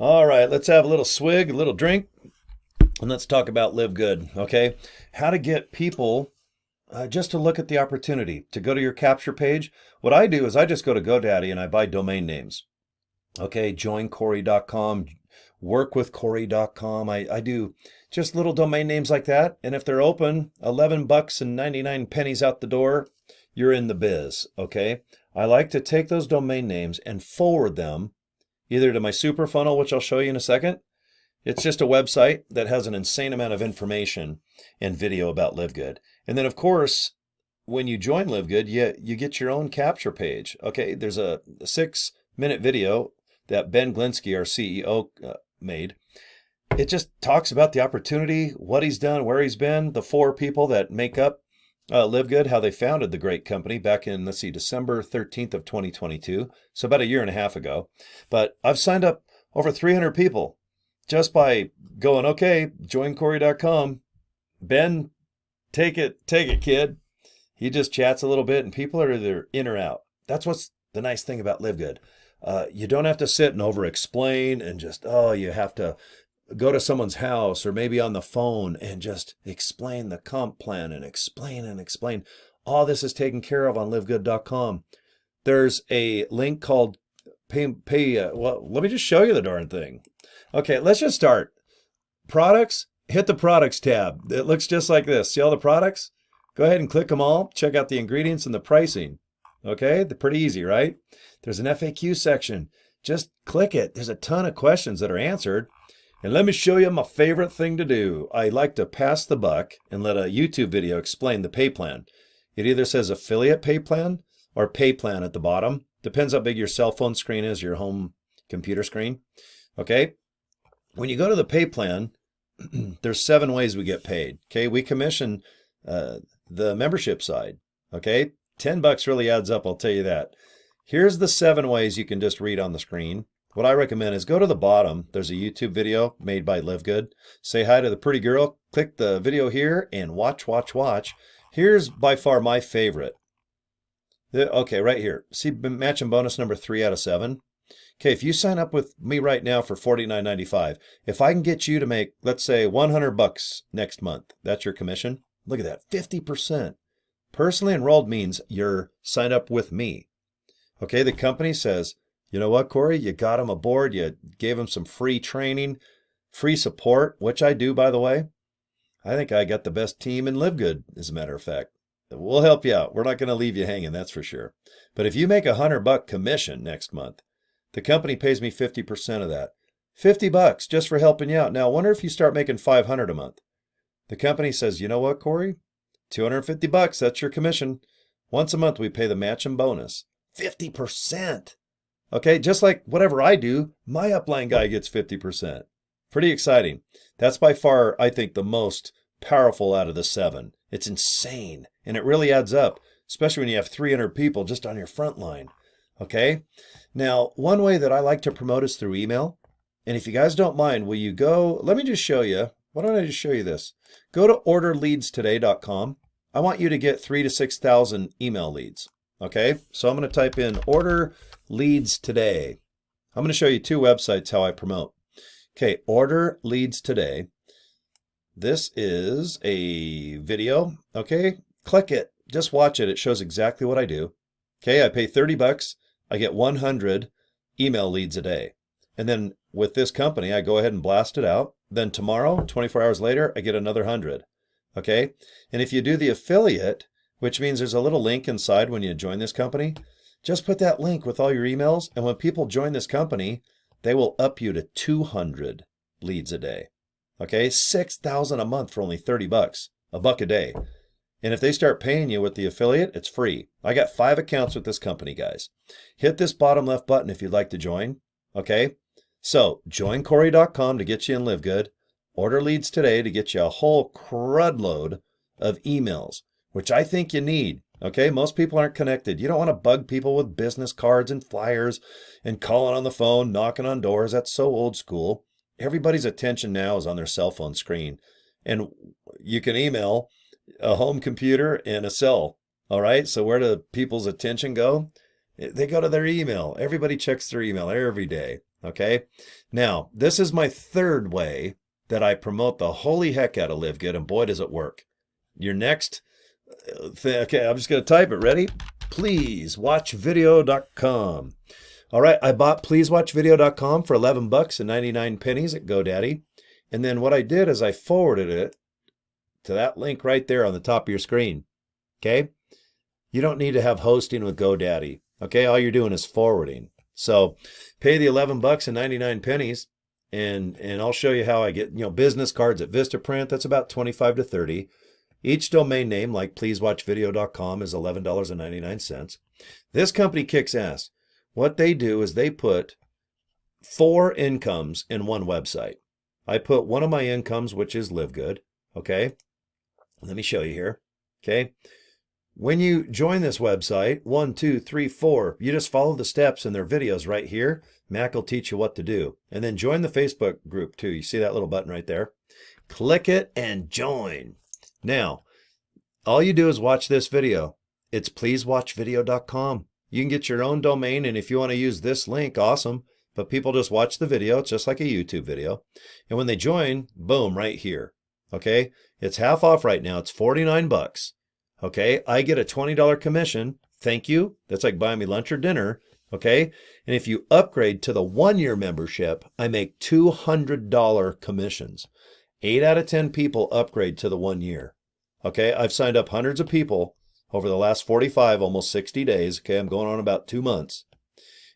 All right, let's have a little swig, a little drink, and let's talk about Live Good, okay? How to get people just to look at the opportunity to go to your capture page. What I do is I just go to GoDaddy and I buy domain names. Okay, joincory.com, workwithcory.com. I do just little domain names like that. And if they're open, 11 bucks and 99 pennies out the door, you're in the biz. Okay. I like to take those domain names and forward them either to my super funnel, which I'll show you in a second. It's just a website that has an insane amount of information and video about Live Good. And then, of course, when you join Live Good, you get your own capture page. Okay, there's a 6-minute video that Ben Glinsky, our CEO, made. It just talks about the opportunity, what he's done, where he's been, the 4 people that make up Live Good, how they founded the great company back in, let's see, December 13th of 2022, so about a year and a half ago. But I've signed up over 300 people just by going, okay, joincory.com. Ben, take it, kid. He just chats a little bit and people are either in or out. That's what's the nice thing about Live Good. You don't have to sit and over explain and just, you have to go to someone's house or maybe on the phone and just explain the comp plan and explain. All this is taken care of on livegood.com. There's a link called well, let me just show you the darn thing. Okay, let's just start. Products, hit the products tab. It looks just like this. See all the products? Go ahead and click them all. Check out the ingredients and the pricing. Okay, they're pretty easy, right? There's an FAQ section. Just click it. There's a ton of questions that are answered. And let me show you my favorite thing to do. I like to pass the buck and let a YouTube video explain the pay plan. It either says affiliate pay plan or pay plan at the bottom. Depends how big your cell phone screen is, your home computer screen. Okay. When you go to the pay plan, there's 7 ways we get paid. Okay. We commission the membership side. Okay. $10 really adds up. I'll tell you that. Here's the 7 ways you can just read on the screen. What I recommend is go to the bottom. There's a YouTube video made by Live Good. Say hi to the pretty girl. Click the video here and watch. Here's by far my favorite. Okay, right here. See match and bonus number 3 out of 7. Okay, if you sign up with me right now for $49.95, if I can get you to make, let's say, $100 next month, that's your commission. Look at that, 50%. Personally enrolled means you're signed up with me. Okay, the company says, you know what, Cory, you got them aboard, you gave them some free training, free support, which I do, by the way. I think I got the best team in Live Good, as a matter of fact. We'll help you out. We're not going to leave you hanging, that's for sure. But if you make $100 commission next month, the company pays me 50% of that. $50 just for helping you out. Now, I wonder if you start making $500 a month. The company says, you know what, Cory? $250, that's your commission. Once a month, we pay the match and bonus. 50%. Okay, just like whatever I do, my upline guy gets 50%. Pretty exciting. That's by far, I think, the most powerful out of the 7. It's insane, and it really adds up, especially when you have 300 people just on your front line. Okay, now one way that I like to promote is through email. And if you guys don't mind, will you go, let me just show you. Why don't I just show you this? Go to orderleadstoday.com. I want you to get 3,000 to 6,000 email leads. Okay, so I'm going to type in order leads today. I'm going to show you 2 websites how I promote. Okay, order leads today. This is a video. Okay, click it. Just watch it. It shows exactly what I do. Okay, I pay $30. I get 100 email leads a day. And then with this company, I go ahead and blast it out. Then tomorrow, 24 hours later, I get another 100. Okay, and if you do the affiliate, which means there's a little link inside when you join this company, just put that link with all your emails. And when people join this company, they will up you to 200 leads a day. Okay, 6,000 a month for only $30, $1 a day. And if they start paying you with the affiliate, it's free. I got 5 accounts with this company, guys. Hit this bottom left button if you'd like to join. Okay, so joincory.com to get you in Live Good. Order leads today to get you a whole crud load of emails, which I think you need. Okay, most people aren't connected. You don't want to bug people with business cards and flyers and calling on the phone, knocking on doors. That's so old school. Everybody's attention now is on their cell phone screen. And you can email a home computer and a cell. All right, so where do people's attention go? They go to their email. Everybody checks their email every day. Okay. Now, this is my third way that I promote the holy heck out of Live Good, and boy, does it work. Your next thing, okay, I'm just going to type it. Ready? Pleasewatchvideo.com. All right, I bought pleasewatchvideo.com for 11 bucks and 99 pennies at GoDaddy. And then what I did is I forwarded it to that link right there on the top of your screen. Okay? You don't need to have hosting with GoDaddy. Okay? All you're doing is forwarding. So pay the 11 bucks and 99 pennies and I'll show you how I get, business cards at Vistaprint. That's about 25 to 30. Each domain name, like pleasewatchvideo.com, is $11.99. This company kicks ass. What they do is they put 4 incomes in one website. I put one of my incomes, which is LiveGood. Okay. Let me show you here. Okay. When you join this website, 1, 2, 3, 4, you just follow the steps in their videos right here. Mac will teach you what to do. And then join the Facebook group too. You see that little button right there? Click it and join. Now, all you do is watch this video. It's pleasewatchvideo.com. You can get your own domain, and if you want to use this link, awesome. But people just watch the video. It's just like a YouTube video. And when they join, boom, right here. Okay? It's half off right now. It's 49 bucks. Okay? I get a $20 commission. Thank you. That's like buying me lunch or dinner. Okay? And if you upgrade to the 1-year membership, I make $200 commissions. 8 out of 10 people upgrade to the 1 year. Okay? I've signed up hundreds of people over the last 45, almost 60 days. Okay? I'm going on about 2 months.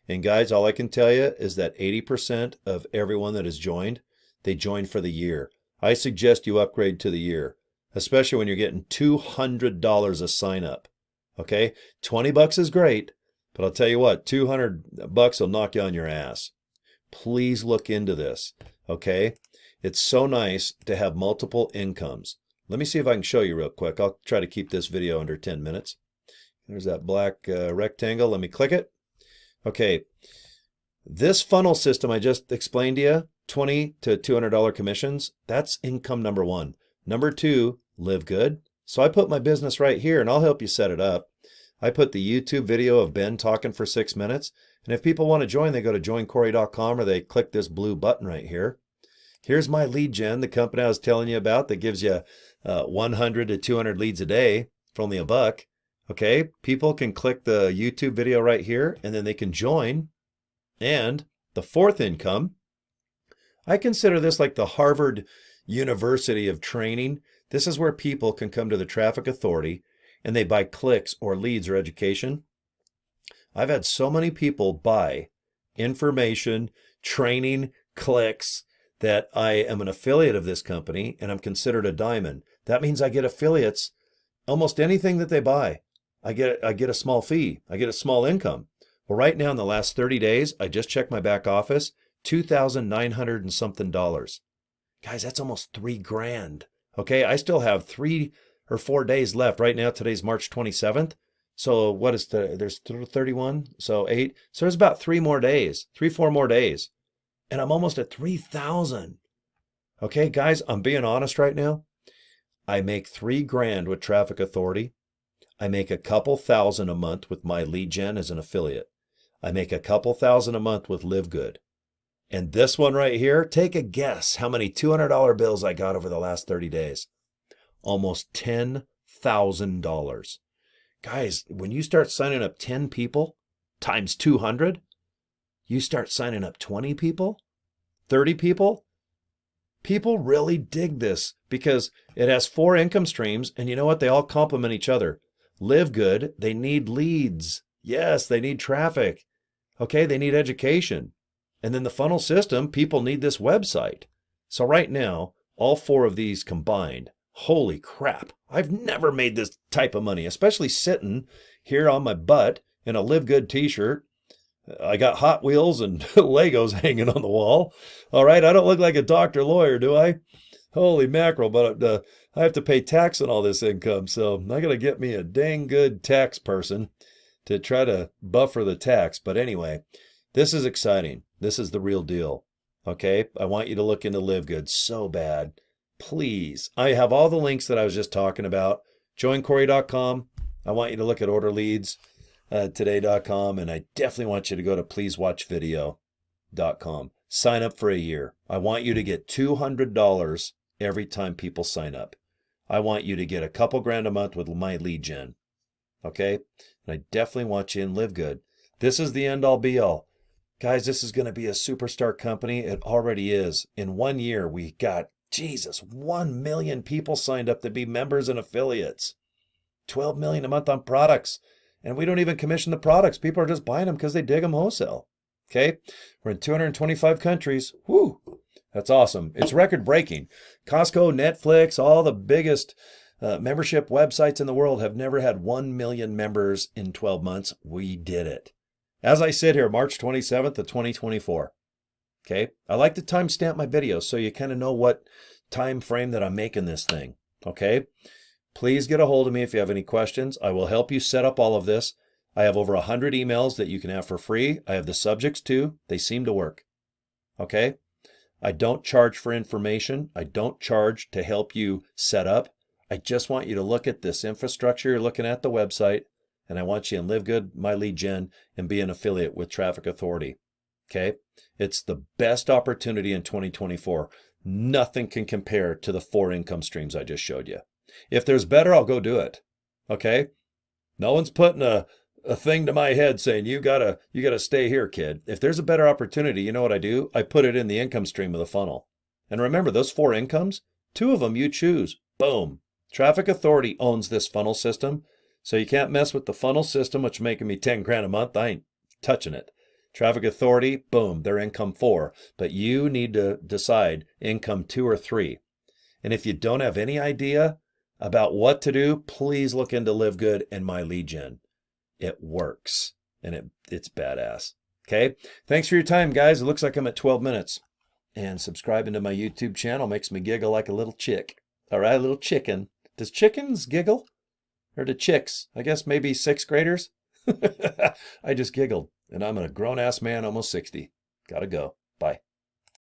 And guys, all I can tell you is that 80% of everyone that has joined, they joined for the year. I suggest you upgrade to the year, especially when you're getting $200 a sign up. Okay? 20 bucks is great, but I'll tell you what, 200 bucks will knock you on your ass. Please look into this. Okay? It's so nice to have multiple incomes. Let me see if I can show you real quick. I'll try to keep this video under 10 minutes. There's that black rectangle. Let me click it. Okay, this funnel system I just explained to you, $20 to $200 commissions, that's income number 1. Number 2, Live Good. So I put my business right here, and I'll help you set it up. I put the YouTube video of Ben talking for 6 minutes, and if people want to join, they go to joincory.com or they click this blue button right here. Here's my lead gen, the company I was telling you about that gives you 100 to 200 leads a day for only $1. Okay, people can click the YouTube video right here and then they can join. And the 4th income, I consider this like the Harvard University of training. This is where people can come to the traffic authority and they buy clicks or leads or education. I've had so many people buy information, training, clicks that I am an affiliate of this company and I'm considered a diamond. That means I get affiliates, almost anything that they buy. I get a small fee. I get a small income. Well, right now in the last 30 days, I just checked my back office, $2,900 and something. Guys, that's almost $3,000. Okay, I still have 3 or 4 days left. Right now, today's March 27th. So what is there's 31, so 8. So there's about 3 more days, 4 more days. And I'm almost at 3,000. Okay, guys, I'm being honest right now. I make $3,000 with Traffic Authority. I make a couple thousand a month with my lead gen as an affiliate. I make a couple thousand a month with Live Good. And this one right here, take a guess how many $200 bills I got over the last 30 days. Almost $10,000. Guys, when you start signing up 10 people times 200, you start signing up 20 people, 30 people. People really dig this because it has 4 income streams, and you know what? They all complement each other. Live Good, they need leads. Yes, they need traffic. Okay, they need education. And then the funnel system, people need this website. So right now, all 4 of these combined, holy crap, I've never made this type of money, especially sitting here on my butt in a Live Good t-shirt. I got Hot Wheels and Legos hanging on the wall. All right, I don't look like a doctor lawyer, do I? Holy mackerel, but I have to pay tax on all this income, so I got to get me a dang good tax person to try to buffer the tax. But anyway, this is exciting. This is the real deal. Okay, I want you to look into Live Good so bad. Please, I have all the links that I was just talking about. Joincory.com. I want you to look at order leads today.com, and I definitely want you to go to pleasewatchvideo.com. livegood.com. Sign up for a year. I want you to get $200 every time people sign up. I want you to get a couple grand a month with my lead gen. Okay? And I definitely want you in Live Good. This is the end all be all. Guys, this is going to be a superstar company. It already is. In 1 year, we got, 1 million people signed up to be members and affiliates. 12 million a month on products. And we don't even commission the products. People are just buying them because they dig them wholesale. Okay? We're in 225 countries. Whoo! That's awesome. It's record breaking. Costco, Netflix, all the biggest membership websites in the world have never had 1 million members in 12 months. We did it. As I sit here, March 27th of 2024. Okay? I like to timestamp my videos so you kind of know what time frame that I'm making this thing. Okay? Please get a hold of me if you have any questions. I will help you set up all of this. I have over 100 emails that you can have for free. I have the subjects too. They seem to work. Okay? I don't charge for information. I don't charge to help you set up. I just want you to look at this infrastructure you're looking at the website, and I want you in Live Good, my lead gen, and be an affiliate with Traffic Authority. Okay? It's the best opportunity in 2024. Nothing can compare to the 4 income streams I just showed you. If there's better, I'll go do it. Okay? No one's putting a thing to my head saying, you gotta stay here, kid. If there's a better opportunity, you know what I do? I put it in the income stream of the funnel. And remember, those 4 incomes, 2 of them you choose. Boom. Traffic Authority owns this funnel system. So you can't mess with the funnel system, which is making me 10 grand a month. I ain't touching it. Traffic Authority, boom, they're income 4. But you need to decide income 2 or 3. And if you don't have any idea about what to do, please look into Live Good and my lead gen. It works, and it's badass. Okay? Thanks for your time, guys. It looks like I'm at 12 minutes. And subscribing to my YouTube channel makes me giggle like a little chick. All right, little chicken. Does chickens giggle? Or do chicks? I guess maybe 6th graders? I just giggled, and I'm a grown-ass man, almost 60. Gotta go. Bye.